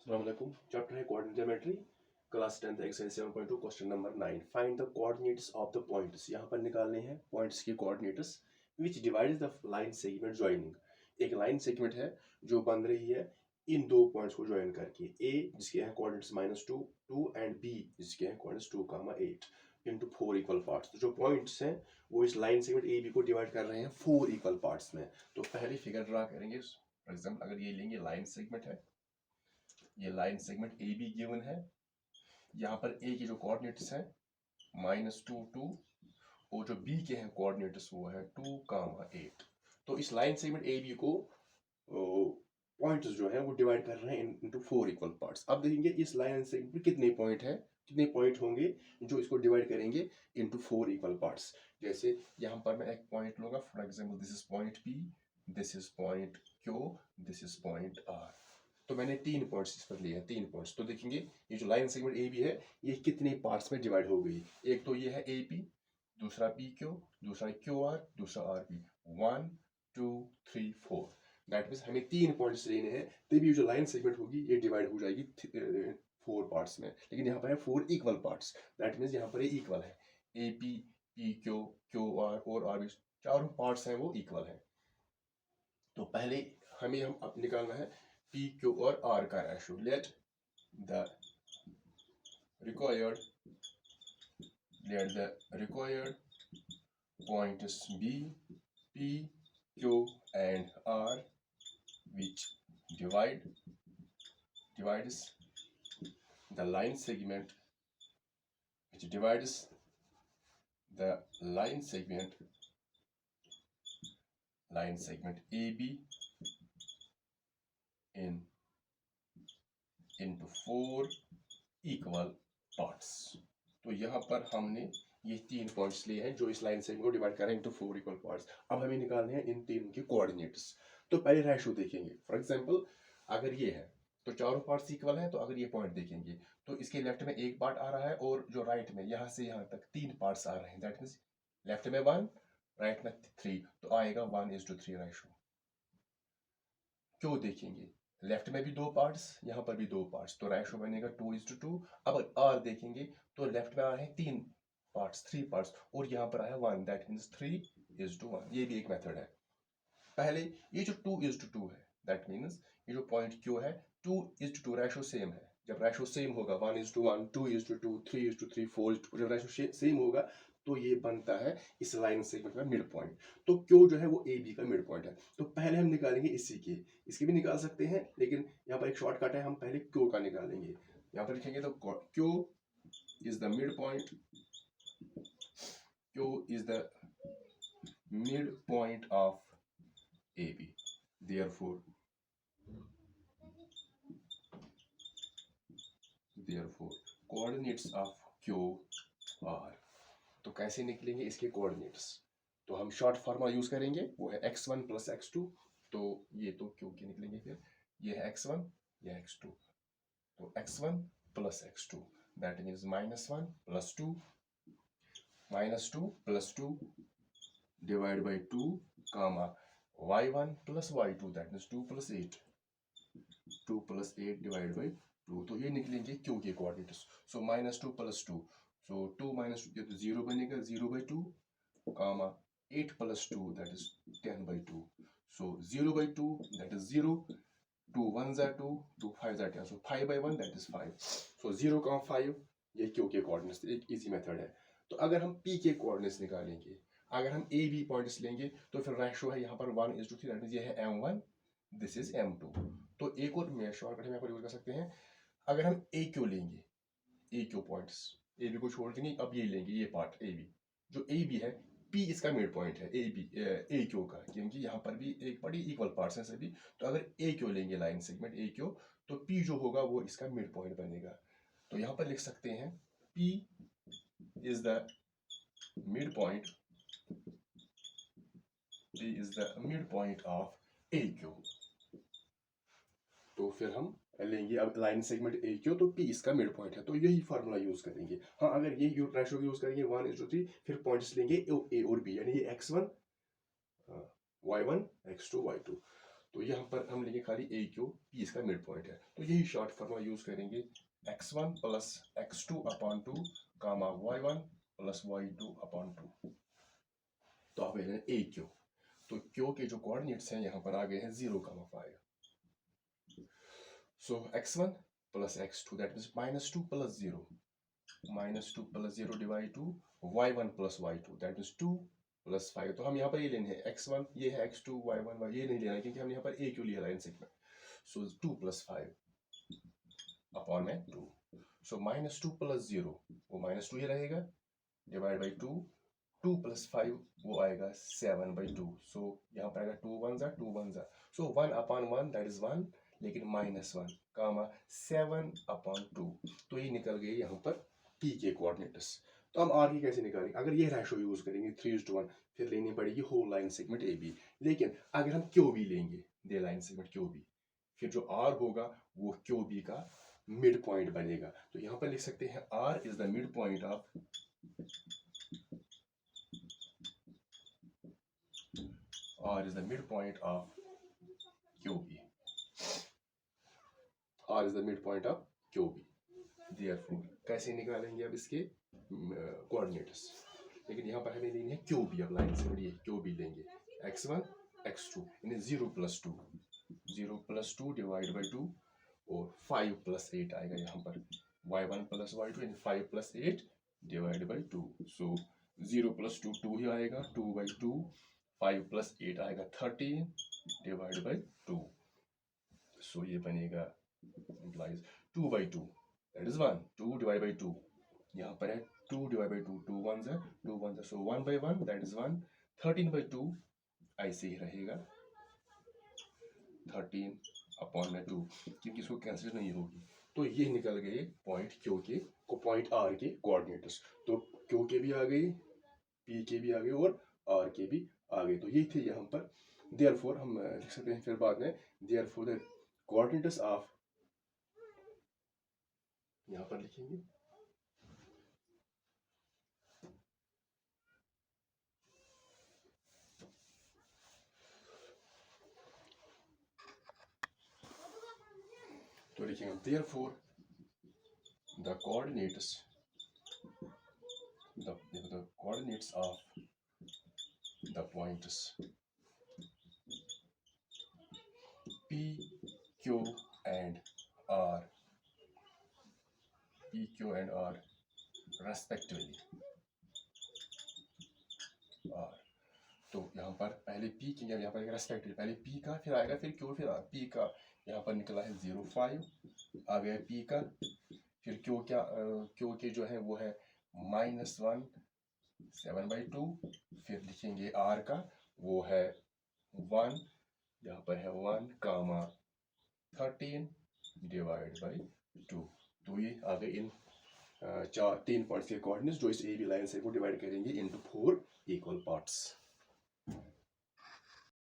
अस्सलाम वालेकुम। चैप्टर है coordinate geometry, class 10th exercise 7.2 question number 9। Find the coordinates of the points. यहाँ पर निकालने हैं पॉइंट्स के coordinates which divides the line segment joining. एक लाइन सेगमेंट है जो बन रही है इन दो पॉइंट्स को ज्वाइन करके, ए जिसके हैं कोऑर्डिनेट्स -2 एंड बी जिसके हैं कोऑर्डिनेट्स 2, 8 इनटू 4 इक्वल पार्ट्स। तो जो पॉइंट्स हैं वो इस लाइन सेगमेंट ए बी को डिवाइड कर रहे हैं 4 इक्वल पार्ट्स में। तो पहले फिगर ड्रा करेंगे। फॉर एग्जाम्पल अगर ये लेंगे लाइन सेगमेंट है, ये line segment A be given है। यहाँ पर ए के जो कोऑर्डिनेट्स हैं -2 और जो बी के हैं कोऑर्डिनेट्स वो है 2, 8। तो इस लाइन सेगमेंट ए बी को पॉइंट्स जो है वो डिवाइड कर रहे हैं इनटू 4 इक्वल पार्ट्स। अब देखेंगे इस लाइन सेगमेंट में कितने पॉइंट है, कितने पॉइंट होंगे जो इसको डिवाइड करेंगे इनटू 4 इक्वल पार्ट्स। जैसे यहाँ पर मैं एक पॉइंट लूंगा, for example this is point P, this is point Q, this is point R. तो मैंने 3 पॉइंट्स इस पर लिए हैं, 3 पॉइंट्स। तो देखेंगे ये जो लाइन सेगमेंट ए बी है ये कितने पार्ट्स में डिवाइड हो गई। एक तो ये है ए पी, दूसरा पी क्यू, दूसरा क्यू आर, दूसरा आर पी। 1 2 3 4। दैट मीन्स हमें 3 पॉइंट्स लेने हैं, तभी जो लाइन सेगमेंट होगी ये डिवाइड हो जाएगी 4 पार्ट्स में। लेकिन यहाँ पर है 4 इक्वल पार्ट्स। दैट मीन्स यहाँ पर ये इक्वल है। A P, P Q, Q R और आर पी चारों पार्ट्स हैं वो इक्वल है। तो पहले हमें हम अब निकालना है P, Q और R का ratio. Let the required points be P, Q and R which divides the line segment AB into 4 equal parts. तो यहाँ पर हमने ये 3 पॉइंट्स लिए हैं जो इस लाइन सेगमेंट को डिवाइड कर रहे हैं इनटू 4 इक्वल पार्ट्स। अब हमें निकालने हैं इन तीनों के कोऑर्डिनेट्स। तो पहले रेशो देखेंगे। फॉर एग्जांपल अगर ये है तो चारों पार्ट्स इक्वल हैं, तो अगर ये पॉइंट देखेंगे तो इसके लेफ्ट में एक पार्ट आ रहा है और जो राइट में यहाँ से यहाँ तक 3 पार्ट्स आ रहे हैं। दैट मीन्स लेफ्ट में 1, राइट में 3, तो आएगा 1:3 रेशो। क्यों देखेंगे, लेफ्ट में भी 2 पार्ट्स, यहाँ पर भी 2 पार्ट्स, तो रेशो बनेगा 2:2। अब आर देखेंगे तो लेफ्ट में आ रहे हैं 3 पार्ट्स, 3 पार्ट्स, और यहाँ पर आया 1, दैट मीन्स 3:1। ये भी एक मेथड है। पहले ये जो 2:2 है, दैट मीन्स ये जो पॉइंट क्यू है 2:2 रेशो सेम है। जब रेशो सेम होगा 1:1, 2:2, 3:3, 4:2, जब रेशो सेम होगा तो ये बनता है इस लाइन सेगमेंट का मिड पॉइंट। तो क्यू जो है वो ए बी का मिड पॉइंट है। तो पहले हम निकालेंगे इसी के, इसके भी निकाल सकते हैं, लेकिन यहाँ पर एक शॉर्टकट है, हम पहले क्यू का निकालेंगे। यहाँ पर लिखेंगे तो Q is the mid point, Q is the mid point of AB. Therefore coordinates of Q are। तो कैसे निकलेंगे इसके कोऑर्डिनेट्स, तो हम शॉर्ट फॉर्मूला यूज करेंगे, वो है x1 प्लस x2। तो ये तो Q के निकलेंगे, फिर ये है x1, ये है x2, तो x1 plus x2 that means -1 plus 2, -2 plus 2 divide by 2, comma y1 plus y2 that means 2 plus 8, 2 plus 8 divide by 2। तो ये निकलेंगे क्यू के coordinates. So -2 plus 2, so 2 minus 2 तो 0 बनेगा, 0/2, comma 8 plus 2 that is 10/2। So 0/2 that is 0, 2 1 ज़ा 2, 2 5 ज़ा 10, सो 5/1 that is 5। सो 0, 5 ये Q के कोऑर्डिनेट्स, एक इजी मेथड है। तो अगर हम पी के कोऑर्डिनेट्स निकालेंगे, अगर हम ए बी पॉइंट्स लेंगे तो फिर रेशो है यहाँ पर 1:3, दैट मीन्स ये है m1, दिस इज m2। तो एक और मैं शॉर्टकट में यहाँ पर यूज कर सकते हैं। अगर हम ए क्यू लेंगे, ए क्यू पॉइंट्स, ए बी को छोड़ देंगे, अब ये लेंगे ये पार्ट ए बी, जो ए बी है पी इसका मिड पॉइंट है ए बी ए क्यू का, क्योंकि यहाँ पर भी एक बड़ी इक्वल पार्ट्स हैं सभी। तो अगर ए क्यू लेंगे लाइन सेगमेंट ए क्यू, तो पी जो होगा वो इसका मिड पॉइंट बनेगा। तो यहाँ पर लिख सकते हैं P is the mid point, P is the mid point of A Q. तो फिर हम लेंगे अब लाइन सेगमेंट ए क्यू, तो पी इसका मिड पॉइंट है, तो यही फार्मूला यूज करेंगे। हाँ, अगर ये रेशो यूज करेंगे 1:3, फिर पॉइंट्स लेंगे ए और बी, यानी ये x1 y1 x2 y2। तो यहाँ पर हम लेंगे खाली ए क्यू, पी इसका मिड पॉइंट है, तो यही शॉर्ट फॉर्मूला यूज करेंगे x1 plus x2 upon 2 comma y1 plus y2 upon 2। तो आप ले ए क्यू, तो क्यू के जो कोऑर्डिनेट्स हैं यहाँ पर आ गए हैं 0,5। सो x1 plus x2 that means -2 plus 0, -2 plus 0 divide two y1 plus y2 that means 2 plus 5। तो हम यहाँ पर ये लेने हैं x1, ये है x2, y1 ये नहीं लेना है क्योंकि हमने यहाँ पर a क्यों लिया लाइन सेगमेंट। सो 2 प्लस 5 अपॉन में 2। सो -2 प्लस 0 वो -2 ही रहेगा डिवाइड बाई 2, 2 प्लस 5 वो आएगा 7/2। सो यहाँ पर आएगा 2 1 जा 2 1 जा, सो 1 अपॉन 1 दैट इज 1, लेकिन -1 कामा 7 अपॉन 2। तो ये निकल गए यहाँ पर p के कोऑर्डिनेट्स। तो हम r की कैसे निकालेंगे? अगर ये रेशो यूज करेंगे 3:1, फिर लेनी पड़ेगी whole line segment A B. लेकिन अगर हम क्यू बी लेंगे, the line segment Q B, फिर जो r होगा वो क्यू बी का मिड पॉइंट बनेगा। तो यहाँ पर लिख सकते हैं r is the mid point of R is the midpoint of QB. R is the midpoint of QB. Therefore, कैसे निकालेंगे अब इसके कोऑर्डिनेट्स? लेकिन यहाँ पर हमें लेनी है QB, अब लाइन से बढ़िए QB लेंगे x1 x2 यानी 0 प्लस 2, 0 प्लस 2 डिवाइड बाई 2 और 5 प्लस 8 आएगा यहाँ पर y1 प्लस y2 यानी 5 plus 8 divide by 2। So 0 plus 2 2 ही आएगा 2/2, 5 प्लस 8 आएगा 13 डिवाइड बाई 2। सो ये बनेगा implies 2/2 that is 1, 2 divide by 2 यहाँ पर है 2 डिवाइड बाई 2, 2 1 जा 2 1 जा, सो 1/1 दैट इज 1, 13/2 ऐसे ही रहेगा 13 अपॉन में 2 क्योंकि इसको कैंसिल नहीं होगी। तो ये निकल गए पॉइंट क्यू के को पॉइंट आर के कोऑर्डिनेट्स। तो क्यू के भी आ गए, पी के भी आ गए और आर के भी आ गए। तो ये थे यहाँ पर। देयरफॉर हम लिख सकते हैं फिर बाद में, देयरफॉर द कोऑर्डिनेट्स ऑफ, यहाँ पर लिखेंगे तो लिखेंगे therefore the coordinates the coordinates of the points P, Q and R, P, Q and R respectively R। तो यहाँ पर पहले P की, यहाँ पर रेस्पेक्टिवली पहले P का, फिर आएगा फिर Q, फिर P का। यहाँ पर निकला है 0.5, आ गया P का, फिर Q क्या, Q के जो है वो है -1 7/2, फिर लिखेंगे R का, वो है 1, यहाँ पर है 1 कामा 13 डिवाइड बाई 2। तो ये आ गए इन 3 पॉइंट्स के कोऑर्डिनेट्स जो इस ए बी लाइन से को डिवाइड करेंगे इनटू 4 इक्वल पार्ट्स।